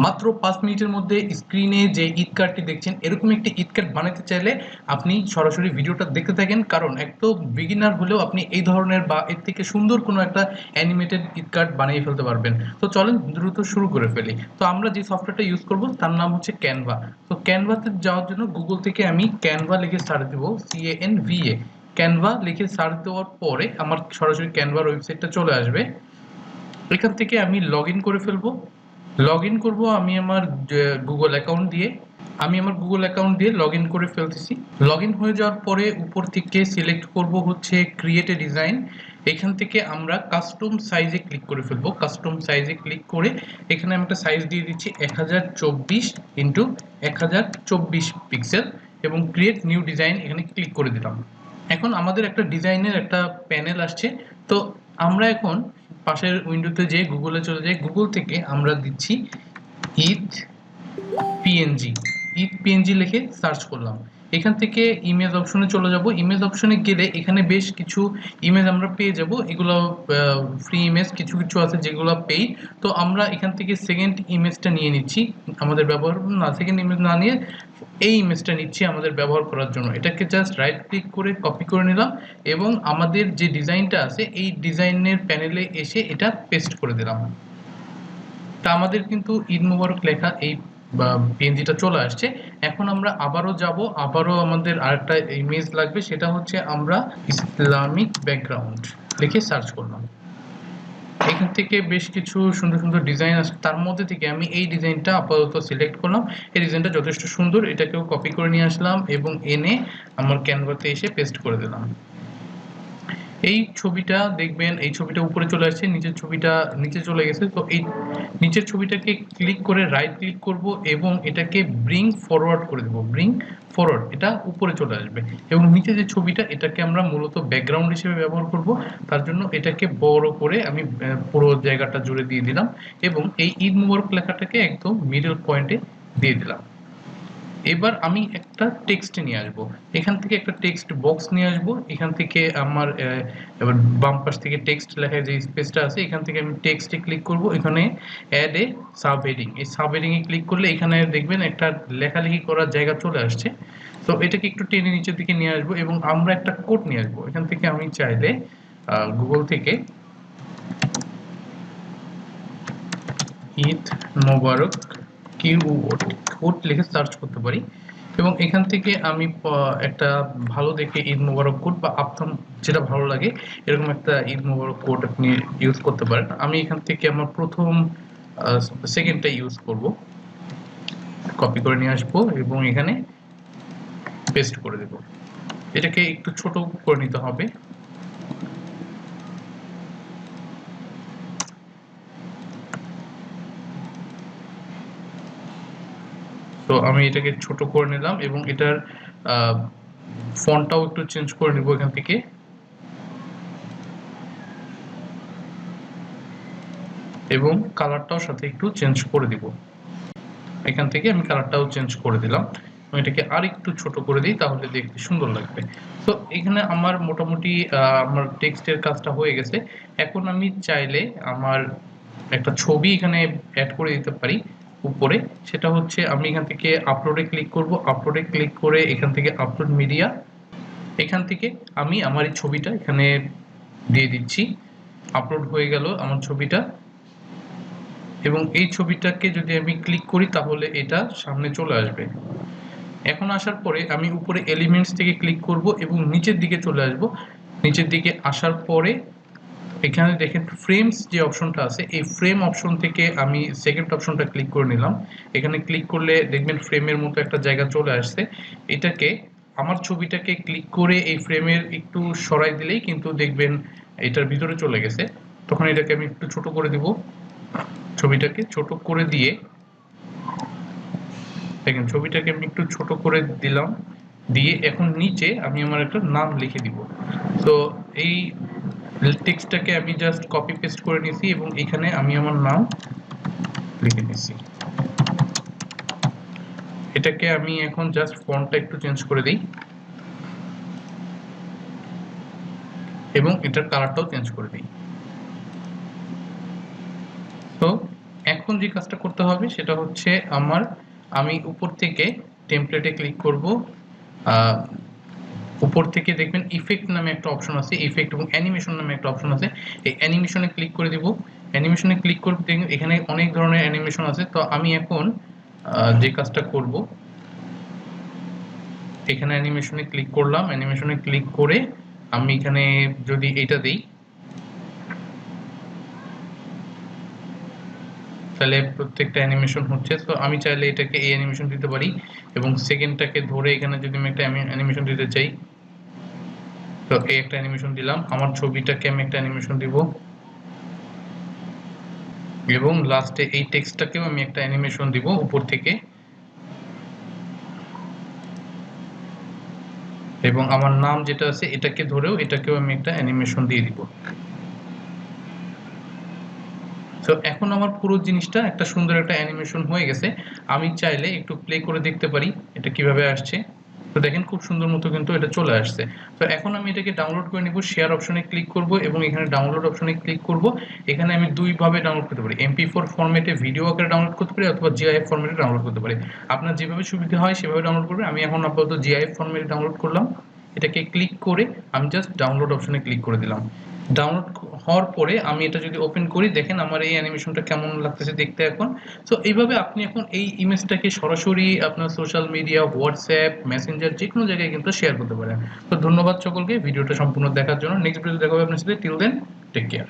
মাত্র 5 মিনিটের মধ্যে স্ক্রিনে যে ঈদ কার্ডটি দেখছেন এরকম একটি ঈদ কার্ড বানাতে চাইলে আপনি সরাসরি ভিডিওটা দেখতে থাকেন, কারণ একদম বিগিনার হলেও আপনি এই ধরনের বা এর থেকে সুন্দর কোনো একটা অ্যানিমেটেড ঈদ কার্ড বানিয়ে ফেলতে পারবেন। তো চলেন দ্রুত শুরু করে ফেলি। তো আমরা যে সফটওয়্যারটা ইউজ করব তার নাম হচ্ছে ক্যানভা। তো ক্যানভাতে যাওয়ার জন্য গুগল থেকে আমি ক্যানভা লিখে সার্চ দেবো, CANVA। ক্যানভা লিখে সার্চ দেওয়ার পরে আমার সরাসরি ক্যানভার ওয়েবসাইটটা চলে আসবে। এখান থেকে আমি লগ ইন করে ফেলবো। লগ ইন করবো আমি আমার গুগল অ্যাকাউন্ট দিয়ে। আমি আমার গুগল অ্যাকাউন্ট দিয়ে লগ ইন করে ফেলতেছি। লগ ইন হয়ে যাওয়ার পরে উপর থেকে সিলেক্ট করব হচ্ছে ক্রিয়েট এ ডিজাইন। এখান থেকে আমরা কাস্টম সাইজে ক্লিক করে ফেলবো। কাস্টম সাইজে ক্লিক করে এখানে আমি একটা সাইজ দিয়ে দিচ্ছি 1024 ইন্টু 1024 পিক্সেল এবং ক্রিয়েট নিউ ডিজাইন এখানে ক্লিক করে দিলাম। এখন আমাদের একটা ডিজাইনের একটা প্যানেল আসছে। তো আমরা এখন পাশের উইন্ডোতে যে গুগলে চলে যাই, গুগল থেকে আমরা দিচ্ছি ঈদ পিএনজি। ঈদ পিএনজি লিখে সার্চ করলাম। এখান থেকে ইমেজ অপশনে চলে যাব। ইমেজ অপশনে গেলে এখানে বেশ কিছু ইমেজ আমরা পেয়ে যাব। এগুলো ফ্রি ইমেজ, কিছু কিছু আছে যেগুলো পেইড। তো আমরা এখান থেকে সেকেন্ড ইমেজটা নিয়ে নিচ্ছি আমাদের ব্যবহার না, সেকেন্ড ইমেজ না নিয়ে এই ইমেজটা নিচ্ছি আমাদের ব্যবহার করার জন্য। এটাকে জাস্ট রাইট ক্লিক করে কপি করে নিলাম এবং আমাদের যে ডিজাইনটা আছে এই ডিজাইনের প্যানেলে এসে এটা পেস্ট করে দিলাম। তা আমাদের কিন্তু ঈদ মোবারক লেখা এই পিএনজিটা চলে আসছে। এখন আমরা আবারও যাব, আবারও আমাদের আরেকটা ইমেজ লাগবে, সেটা হচ্ছে আমরা ইসলামিক ব্যাকগ্রাউন্ড লিখে সার্চ করলাম। এখান থেকে বেশ কিছু সুন্দর সুন্দর ডিজাইন আছে, তার মধ্যে থেকে আমি এই ডিজাইনটা আপাতত সিলেক্ট করলাম। এই ডিজাইনটা যথেষ্ট সুন্দর, এটাকেও কপি করে নিয়ে আসলাম এবং এনে আমার ক্যানভাতে এসে পেস্ট করে দিলাম। এই ছবিটা দেখবেন, এই ছবিটা উপরে চলে আসছে, নিচের ছবিটা নিচে চলে গেছে। তো এই নিচের ছবিটাকে ক্লিক করে রাইট ক্লিক করব এবং এটাকে ব্রিং ফরওয়ার্ড করে দেব। ব্রিং ফরওয়ার্ড, এটা উপরে চলে আসবে এবং নিচে যে ছবিটা এটাকে আমরা মূলত ব্যাকগ্রাউন্ড হিসেবে ব্যবহার করব। তার জন্য এটাকে বড় করে আমি পুরো জায়গাটা জুড়ে দিয়ে দিলাম এবং এই ঈদ মুবারক লেখাটাকে একদম মিডল পয়েন্টে দিয়ে দিলাম। এবার আমি একটা টেক্সট নিয়ে আসব। এখান থেকে একটা টেক্সট বক্স নিয়ে আসব। এখান থেকে আমার এবার বাম পাশ থেকে টেক্সট লেখার যে স্পেসটা আছে এখান থেকে আমি টেক্সটে ক্লিক করব। এখানে অ্যাড এ সাব হেডিং, এই সাব হেডিং এ ক্লিক করলে এখানে দেখবেন একটা লেখালেখি করার জায়গা চলে আসছে। তো এটাকে একটু টেনে নিচের দিকে নিয়ে আসব এবং আমরা একটা কোড নিয়ে আসব। এখান থেকে আমি চাইলে গুগল থেকে ঈদ মোবারক কোড লিখে সার্চ করতে পারি এবং এখান থেকে আমি একটা ভালো দেখে ঈদ মোবারক কোড বা আপনার যেটা ভালো লাগে এরকম একটা ঈদ মোবারক কোড আপনি ইউজ করতে পারেন। আমি এখান থেকে আমার প্রথম সেকেন্ডটা ইউজ করব, কপি করে নিয়ে আসবো এবং এখানে পেস্ট করে দেব। এটাকে একটু ছোট করে নিতে হবে। তো আমি এটাকে ছোট করে নিলাম এবং এটার ফন্টটাও একটু চেঞ্জ করে নিব এখান থেকে। এবং কালারটাও সাথে একটু চেঞ্জ করে দিব। এখান থেকে আমি কালারটাও চেঞ্জ করে দিলাম। আমি এটাকে আর একটু ছোট করে দিই, তাহলে দেখতে সুন্দর লাগবে। তো এখানে আমার মোটামুটি আমার টেক্সটের কাজটা হয়ে গেছে। এখন আমি চাইলে আমার একটা ছবি এখানে অ্যাড করে দিতে পারি উপরে। সেটা হচ্ছে আমি এখান থেকে আপলোডে ক্লিক করব। আপলোডে ক্লিক করে এখান থেকে আপলোড মিডিয়া, এখান থেকে আমি আমার এই ছবিটা এখানে দিয়ে দিচ্ছি। আপলোড হয়ে গেল আমার ছবিটা এবং এই ছবিটাকে যদি আমি ক্লিক করি তাহলে এটা সামনে চলে আসবে। এখন আসার পরে আমি উপরে এলিমেন্টস থেকে ক্লিক করব এবং নিচের দিকে চলে আসব। নিচের দিকে আসার পরে এখানে দেখেন ফ্রেমস যে অপশনটা আছে, এই ফ্রেম অপশন থেকে আমি সেকেন্ড অপশনটা ক্লিক করে নিলাম। এখানে ক্লিক করলে দেখবেন ফ্রেমের মতো একটা জায়গা চলে আসছে। এটাকে আমার ছবিটাকে ক্লিক করে এই ফ্রেমের একটু সরাই দিলেই কিন্তু দেখবেন এটার ভিতরে চলে গেছে। তখন এটাকে আমি একটু ছোট করে দিব। ছবিটাকে ছোট করে দিয়ে দেখেন ছবিটাকে আমি একটু ছোট করে দিলাম, দিয়ে এখন নিচে আমি আমার একটা নাম লিখে দিব। তো এই টেক্সটটাকে আমি জাস্ট কপি পেস্ট করে নিয়েছি এবং এখানে আমি আমার নাম লিখে নিয়েছি। এটাকে আমি এখন জাস্ট ফন্টটা একটু চেঞ্জ করে দিই এবং এটার কালারটাও চেঞ্জ করে দিই। তো এখন যে কাজটা করতে হবে সেটা হচ্ছে আমি উপর থেকে টেমপ্লেটে ক্লিক করব। উপর থেকে দেখবেন ইফেক্ট নামে একটা অপশন আছে, ইফেক্ট এবং অ্যানিমেশন নামে একটা অপশন আছে। এই অ্যানিমেশনে ক্লিক করে দিব। অ্যানিমেশনে ক্লিক করব, দেখবেন এখানে অনেক ধরনের অ্যানিমেশন আছে। তো আমি এখন যে কাজটা করব, এখানে অ্যানিমেশনে ক্লিক করলাম। অ্যানিমেশনে ক্লিক করে আমি এখানে যদি এটা দেই, তাহলে প্রত্যেকটা অ্যানিমেশন হচ্ছে। তো আমি চাইলে এটাকে এই অ্যানিমেশন দিতে পারি এবং সেকেন্ডটাকে ধরে এখানে যদি আমি একটা অ্যানিমেশন দিতে চাই, তো এই একটা অ্যানিমেশন দিলাম। আমার ছবিটাকে আমি একটা অ্যানিমেশন দিব এবং লাস্টে এই টেক্সটটাকেও আমি একটা অ্যানিমেশন দিব উপর থেকে, এবং আমার নাম যেটা আছে এটাকে ধরেও এটাকেও আমি একটা অ্যানিমেশন দিয়ে দিব। তো এখন আমার পুরো জিনিসটা একটা সুন্দর একটা অ্যানিমেশন হয়ে গেছে। আমি চাইলে একটু প্লে করে দেখতে পারি এটা কিভাবে আসছে। তো দেখেন খুব সুন্দর মতো কিন্তু এটা চলে আসছে। তো এখন আমি এটাকে ডাউনলোড করে নিব। শেয়ার অপশনে ক্লিক করব এবং এখানে ডাউনলোড অপশনে ক্লিক করব। এখানে আমি দুই ভাবে ডাউনলোড করতে পারি, MP4 ফরম্যাটে ভিডিও আকারে ডাউনলোড করতে পারি অথবা GIF ফরম্যাটে ডাউনলোড করতে পারি। আপনার যেভাবে সুবিধা হয় সেভাবে ডাউনলোড করবেন। আমি এখন আপাতত GIF ফরম্যাটে ডাউনলোড করলাম। এটাকে ক্লিক করে আমি জাস্ট ডাউনলোড অপশনে ক্লিক করে দিলাম। ডাউনলোড হওয়ার পরে আমি এটা যদি ওপেন করি, দেখেন আমার এই অ্যানিমেশনটা কেমন লাগতেছে দেখতে এখন। সো এইভাবে আপনি এখন এই ইমেজটাকে সরাসরি আপনার সোশ্যাল মিডিয়া, হোয়াটসঅ্যাপ, মেসেঞ্জার যেকোনো জায়গায় কিন্তু শেয়ার করতে পারেন। তো ধন্যবাদ সকলকে ভিডিওটা সম্পূর্ণ দেখার জন্য। নেক্সট ভিডিওতে দেখা হবে আপনার সাথে। Till then take care.